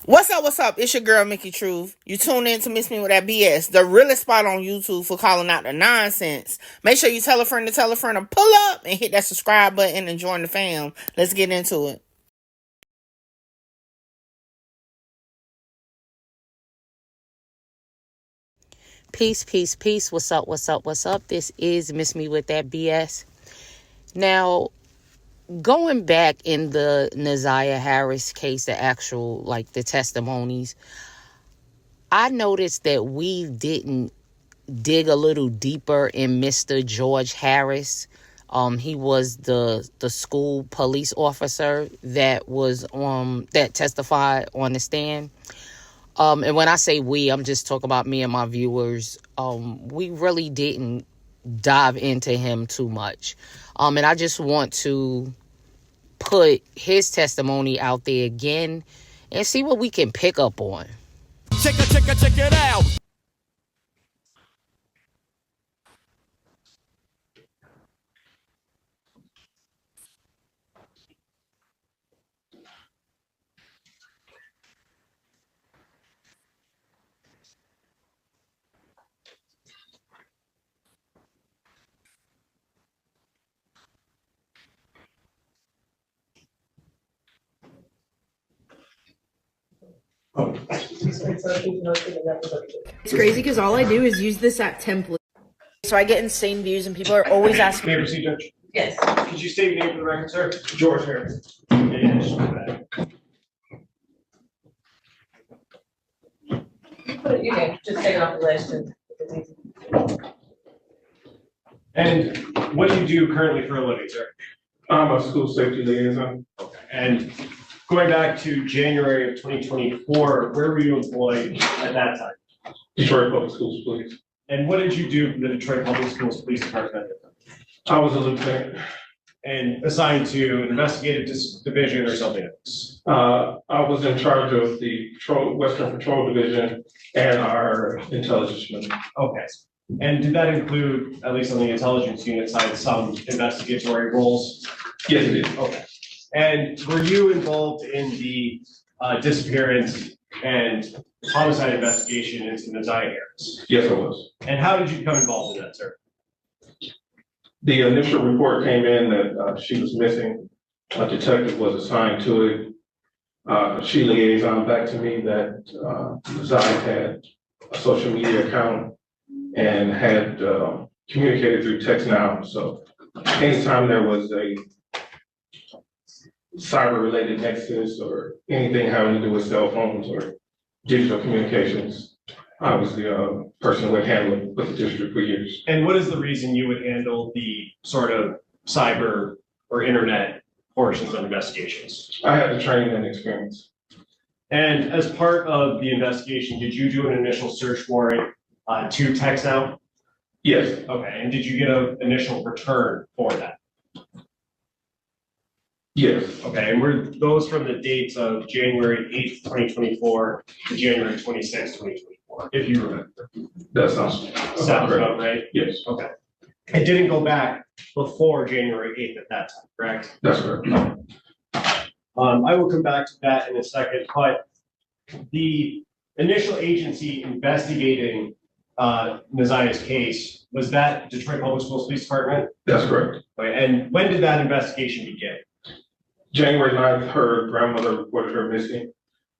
What's up? What's up? It's your girl, Mickey Truth. You tune in to Miss Me With That BS, the realest spot on YouTube for calling out the nonsense. Make sure you tell a friend to pull up and hit that subscribe button and join the fam. Let's get into it. Peace, peace, peace. What's up? What's up? What's up? This is Miss Me With That BS. Now, going back in the Naziah Harris case, the actual, the testimonies, I noticed that we didn't dig a little deeper in Mr. George Harris. He was the school police officer that testified on the stand. And when I say we, I'm just talking about me and my viewers. We really didn't dive into him too much. And I just want to put his testimony out there again and see what we can pick up on. Check it out. It's crazy because all I do is use this app template. So I get insane views and people are always asking. May I proceed, Judge? Yes. Could you state your name for the record, sir? George Harris. You can just take it off the list. And what do you do currently for a living, sir? I'm a school safety liaison. Okay. And going back to January of 2024, where were you employed at that time? Detroit Public Schools Police. And what did you do for the Detroit Public Schools Police Department? I was a lieutenant. And assigned to an investigative division or something else? I was in charge of the Western Patrol Division and our intelligence unit. Okay. And did that include, at least on the intelligence unit side, some investigatory roles? Yes, it did. Okay. And were you involved in the disappearance and homicide investigation into Naziah Harris? Yes, I was. And how did you become involved in that, sir? The initial report came in that she was missing. A detective was assigned to it. She liaisoned back to me that Ziyah had a social media account and had communicated through text now. So anytime there was a cyber-related nexus or anything having to do with cell phones or digital communications, I was the person who would handle it with the district for years. And what is the reason you would handle the sort of cyber or internet portions of investigations? I had the training and experience. And as part of the investigation, did you do an initial search warrant to TextNow? Yes. Okay, and did you get an initial return for that? Yes. Okay, and were those from the dates of January 8th, 2024 to January 26th, 2024, if you remember? That sounds About right? Yes. Okay. It didn't go back before January 8th at that time, correct? That's correct. I will come back to that in a second, but the initial agency investigating Naziah's case, was that Detroit Public Schools Police Department? That's correct. Okay, and when did that investigation begin? January 9th, her grandmother reported her missing.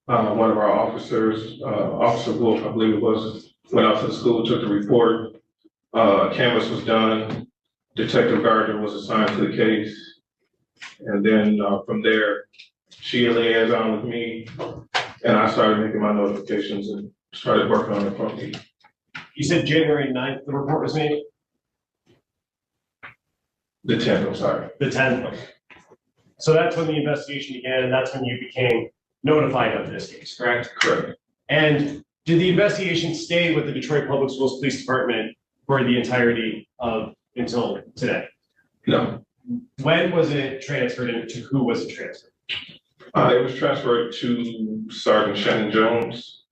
One of our officers, Officer Wolf, I believe it was, went out to the school, took the report. Canvas was done. Detective Gardner was assigned to the case. And then from there, she liaisoned with me and I started making my notifications and started working on it from me. You said January 9th the report was made? The 10th, I'm sorry. The 10th. So that's when the investigation began, and that's when you became notified of this case, correct? Correct. And did the investigation stay with the Detroit Public Schools Police Department for the entirety of until today? No. When was it transferred and to who was it transferred? It was transferred to Sergeant Shannon Jones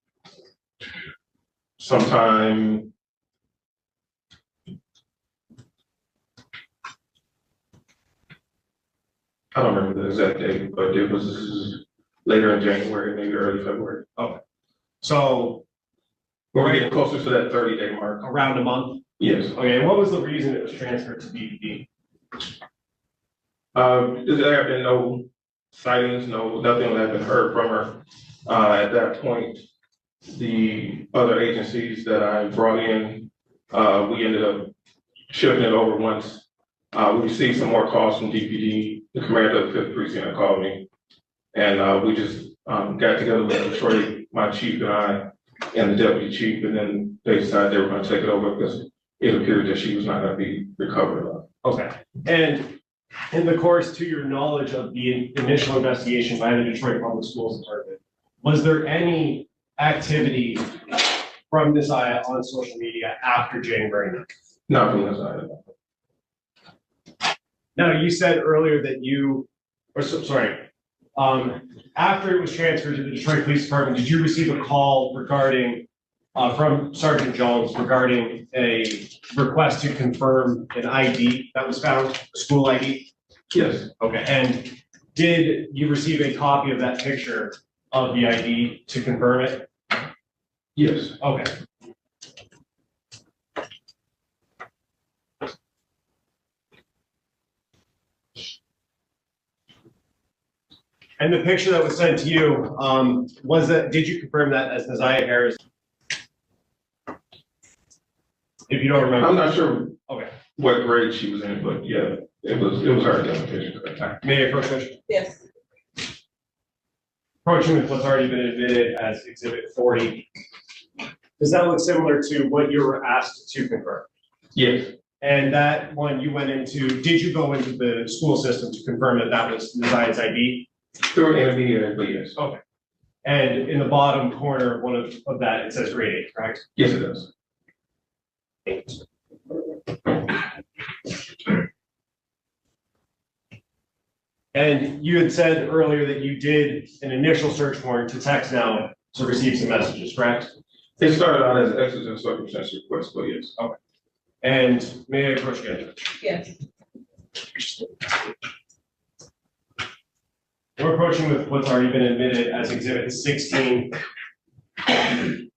sometime I don't remember the exact date, but it was later in January, maybe early February. So We're getting closer to that 30-day mark. around a month? Yes. Okay, and what was the reason it was transferred to BPD? There have been no sightings, nothing that had been heard from her. At that point, the other agencies that I brought in, we ended up shifting it over once. We received some more calls from DPD. The commander of the 5th Precinct called me, and we just got together with Detroit, my chief and I, and the deputy chief, and then they decided they were going to take it over because it appeared that she was not going to be recovered. Okay, and in the course, to your knowledge of the initial investigation by the Detroit Public Schools Department, was there any activity from Naziah on social media after January 9th? Not from this side. Now, you said earlier that after it was transferred to the Detroit Police Department, did you receive a call regarding, from Sergeant Jones regarding a request to confirm an ID that was found, a school ID? Yes. Okay, and did you receive a copy of that picture of the ID to confirm it? Yes. Okay. And the picture that was sent to you, did you confirm that as Naziah Harris? If you don't remember. I'm not sure Okay. what grade she was in, but yeah, it was her identification. May I approach this? Yes. Approaching with what's already been admitted as Exhibit 40. Does that look similar to what you were asked to confirm? Yes. And that one you went into, did you go into the school system to confirm that that was Naziah's ID? Through an intermediate, but yes. Okay. And in the bottom corner, one of that, it says grade 8, correct? Yes, it does. And you had said earlier that you did an initial search warrant to text now to receive some messages, correct? It started out as exigent circumstance request, but yes. Okay. And may I approach again? Yes. We're approaching with what's already been admitted as Exhibit 16. And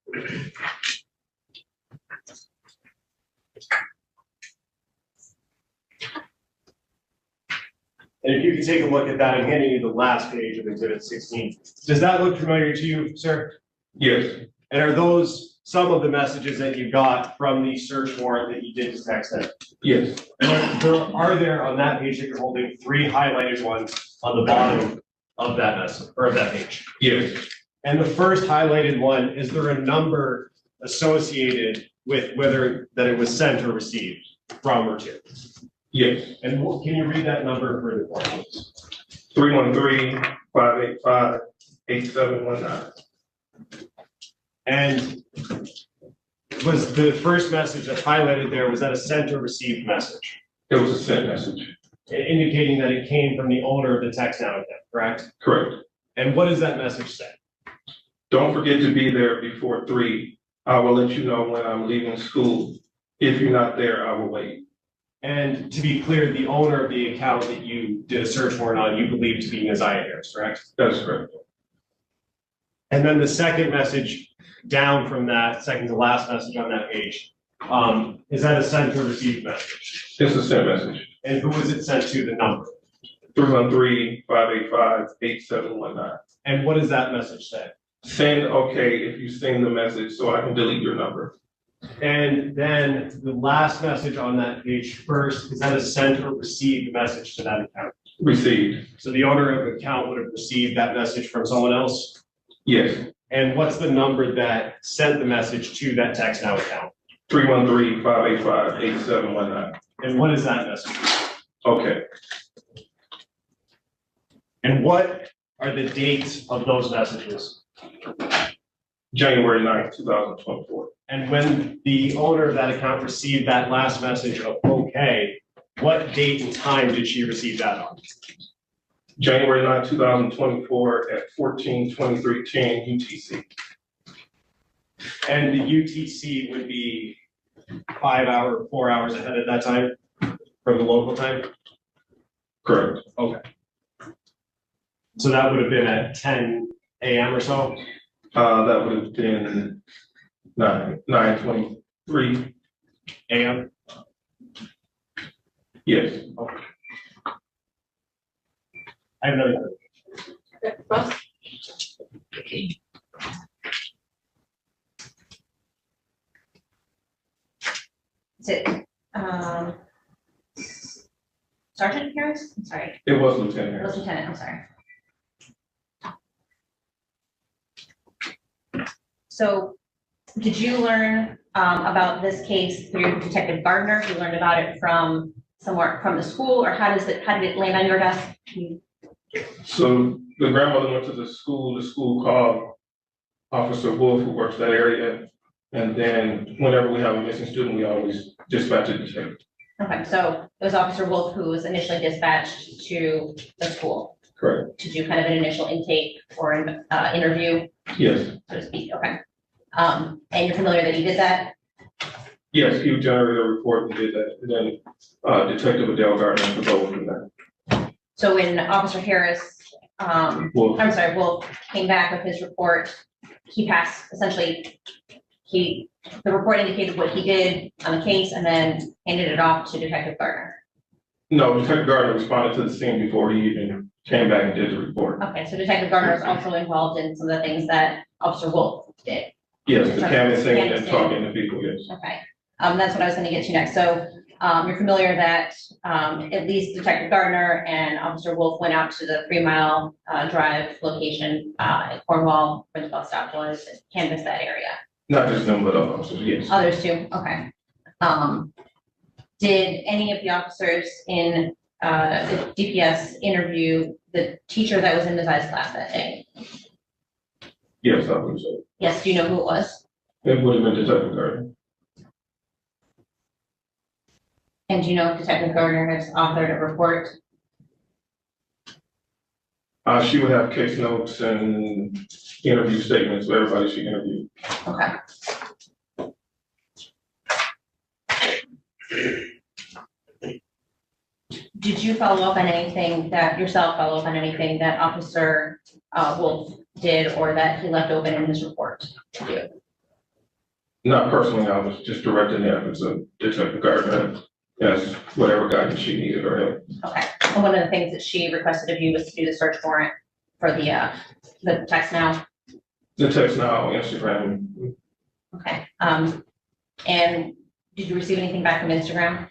if you could take a look at that, I'm handing you the last page of Exhibit 16. Does that look familiar to you, sir? Yes. And are those some of the messages that you got from the search warrant that you did to text them? Yes. And are there on that page that you're holding 3 highlighted ones on the bottom of that message or of that page? Yes. And the first highlighted one, is there a number associated with whether that it was sent or received from or to? Yes. And can you read that number for the board, please? 313-585-8719. And was the first message that's highlighted there, was that a sent or received message? It was a sent message. Indicating that it came from the owner of the text now account, correct? Correct. And what does that message say? Don't forget to be there before 3. I will let you know when I'm leaving school. If you're not there, I will wait. And to be clear, the owner of the account that you did a search warrant on, you believe to be Naziah Harris, correct? That is correct. And then the second message down from that, second to last message on that page, is that a sent or received message? It's a sent message. And who was it sent to, the number? 313-585-8719. And what does that message say? Send okay if you send the message so I can delete your number. And then the last message on that page first, is that a sent or received message to that account? Received. So the owner of the account would have received that message from someone else? Yes. And what's the number that sent the message to that text now account? 313-585-8719. And what is that message? Okay. And what are the dates of those messages? January 9th, 2024. And when the owner of that account received that last message of okay, what date and time did she receive that on? January 9th, 2024 at 14:23:10 UTC. And the UTC would be 4 hours ahead at that time from the local time? Correct. Okay. So that would have been at 10 a.m. or so? That would have been 9:23 a.m.? Yes. I have another. Russ? Is it, Sergeant Harris? I'm sorry. It was Lieutenant It Harris. was Lieutenant, I'm sorry. So, did you learn about this case through Detective Gardner? You learned about it from somewhere from the school, or how did it land on your desk? So the grandmother went to the school called Officer Wolf, who works that area. And then whenever we have a missing student, we always dispatch a detective. Okay, so it was Officer Wolf who was initially dispatched to the school Correct. to do kind of an initial intake or an interview, Yes. so to speak. Okay. And you're familiar that he did that? Yes, he generated a report and did that. And then Detective Adele Gardner took over from that. So when Officer Harris, Wolf. I'm sorry, Wolf came back with his report, he passed, essentially, the report indicated what he did on the case and then handed it off to Detective Gardner. No, Detective Gardner responded to the scene before he even came back and did the report. Okay, so Detective Gardner is also involved in some of the things that Officer Wolf did. Yes, the canvassing and Canvassing. talking to people, yes. Okay, that's what I was gonna get to next. So, you're familiar that, at least Detective Gardner and Officer Wolf went out to the 3 Mile Drive location, in Cornwall, where the bus stop was, and canvassed that area. Not just them, but other officers, yes. Others too, okay. Did any of the officers in, the DPS interview the teacher that was in Naziah's class that day? Yes, I believe so. Yes, do you know who it was? It would have been Detective Gardner. And do you know if Detective Gardner has authored a report? She would have case notes and interview statements for everybody she interviewed. Okay. Did you follow up on anything that Officer Wolf did or that he left open in his report to do? Not personally, I was just directing the efforts of Detective Gardner as whatever guidance she needed or help. Okay, and one of the things that she requested of you was to do the search warrant for the text now? The text now on Instagram. Okay, and did you receive anything back from Instagram?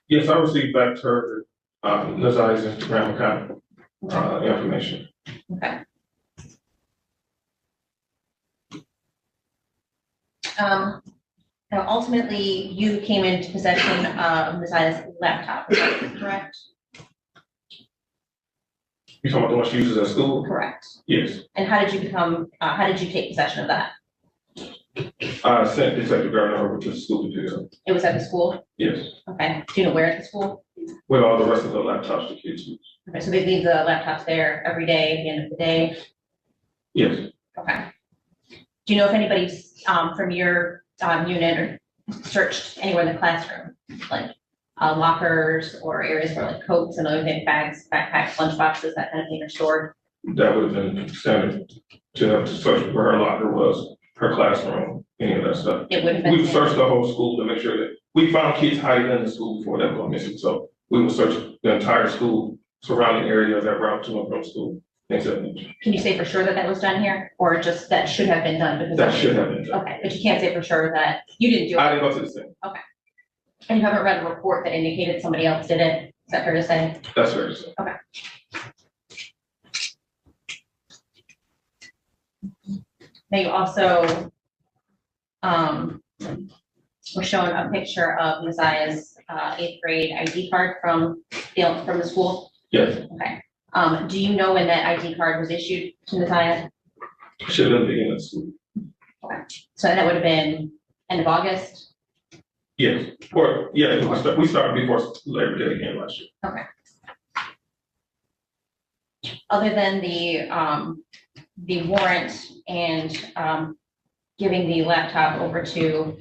Yes, I received back to her Naziah's Instagram account information. Okay. Now ultimately, you came into possession of Naziah's laptop, is that correct? You talking about the one she uses at school? Correct. Yes. And how did you take possession of that? I sent Detective Gardner over to the school to pick it up. It was at the school? Yes. Okay, do you know where at the school? With all the rest of the laptops the kids use. Okay, so they leave the laptops there every day, at the end of the day? Yes. Okay. Do you know if anybody's from your unit or searched anywhere in the classroom, like lockers or areas where like coats and other things, bags, backpacks, lunch boxes, that kind of thing are stored? That would have been standard to have to search where her locker was, her classroom, any of that stuff. It would have been. We searched the whole school to make sure that we found kids hiding in the school before that went missing. So we would search the entire school, surrounding area that route to and from school. Things of that nature. Can you say for sure that that was done here, or just that should have been done? Because That should have been done. Okay, but you can't say for sure that you didn't do it. I didn't go to the scene. And you haven't read a report that indicated somebody else did it? Is that fair to say? That's fair to say. Now you also were showing a picture of Naziah's 8th grade ID card from the school. Yes. Okay. Do you know when that ID card was issued to Naziah? Should have been beginning of school. So that would have been end of August? Yes. Or, yeah, we started before Labor Day again last year. Okay. Other than the warrant and giving the laptop over to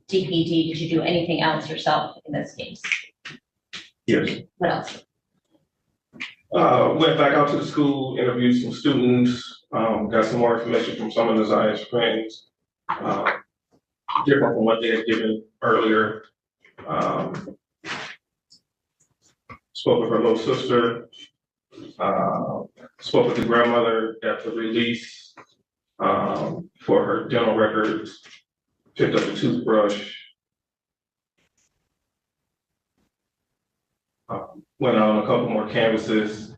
DPD, did you do anything else yourself in this case? Yes. What else? Went back out to the school, interviewed some students, got some more information from some of Naziah's friends, different from what they had given earlier. Spoke with her little sister, spoke with the grandmother, got the release for her dental records, picked up a toothbrush, went out on a couple more canvases,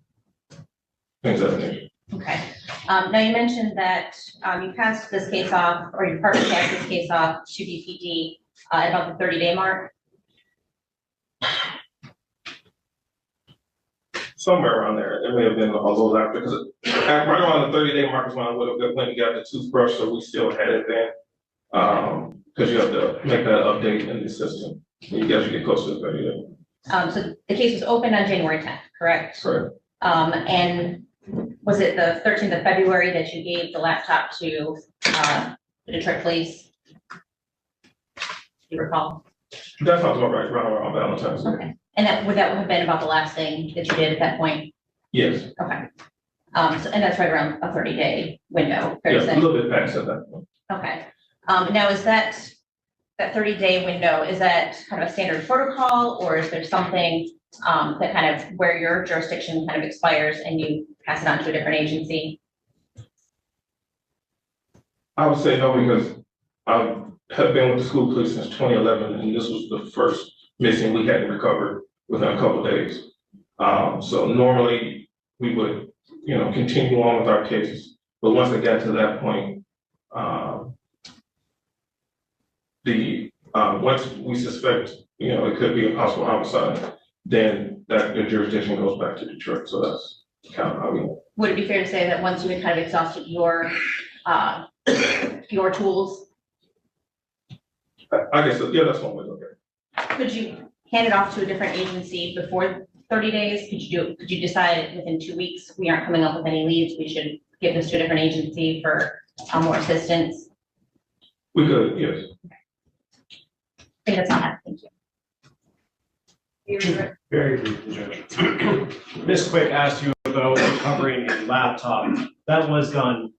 things of that nature. Okay. Now you mentioned that you passed this case off, or your department passed this case off to DPD at about the 30-day mark. Somewhere around there. It may have been a little after, because right around the 30-day mark is when I would have went and got the toothbrush, so we still had it then. Because you have to make that update in the system. You guys get close to the 30 days. So the case was opened on January 10th, correct? Correct. And was it the 13th of February that you gave the laptop to the Detroit police? Do you recall? That sounds about right, around Valentine's Day. Okay. And would that have been about the last thing that you did at that point? Yes. Okay. And that's right around a 30-day window. Yeah, a little bit past at that point. Okay. Now is that 30-day window, is that kind of a standard protocol, or is there something that kind of where your jurisdiction kind of expires and you pass it on to a different agency? I would say no, because I have been with the school police since 2011, and this was the first missing we hadn't recovered within a couple of days. So normally we would, continue on with our cases, but once it got to that point, once we suspect, it could be a possible homicide, then the jurisdiction goes back to Detroit. So that's kind of how we. Would it be fair to say that once you had kind of exhausted your tools, I guess, yeah, that's one way to look at it. could you hand it off to a different agency before 30 days? Could you decide within 2 weeks, we aren't coming up with any leads, we should give this to a different agency for more assistance? We could, yes. I think that's all I have. Thank you. Very briefly, Judge. Ms. Quick asked you about recovering a laptop. That was done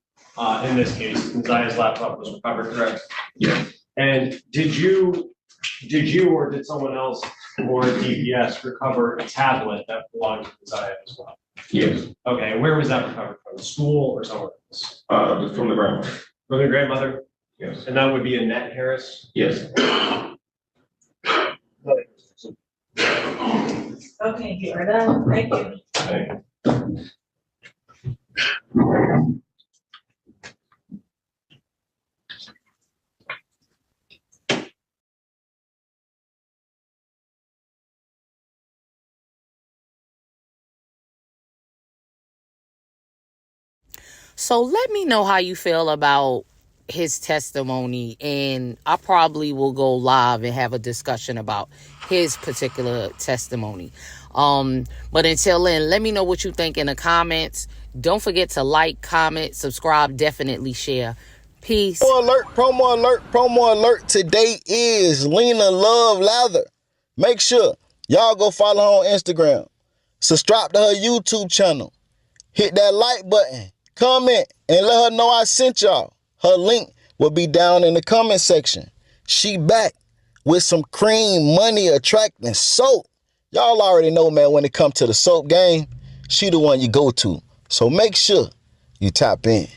in this case. Naziah's laptop was recovered, correct? Yes. And did you or did someone else or DPS recover a tablet that belonged to Ziyah as well? Yes. Okay, and where was that recovered from? The school or somewhere else? From the grandmother. From the grandmother? Yes. And that would be Annette Harris? Yes. Okay, you are done. Thank you. Thank you. So let me know how you feel about his testimony, and I probably will go live and have a discussion about his particular testimony. But until then, let me know what you think in the comments. Don't forget to like, comment, subscribe, definitely share. Peace. Promo alert. Today is Lena Love Lather. Make sure y'all go follow her on Instagram. Subscribe to her YouTube channel. Hit that like button. Comment and let her know I sent y'all. Her link will be down in the comment section. She back with some cream, money attracting soap. Y'all already know, man, when it comes to the soap game, she the one you go to. So make sure you tap in.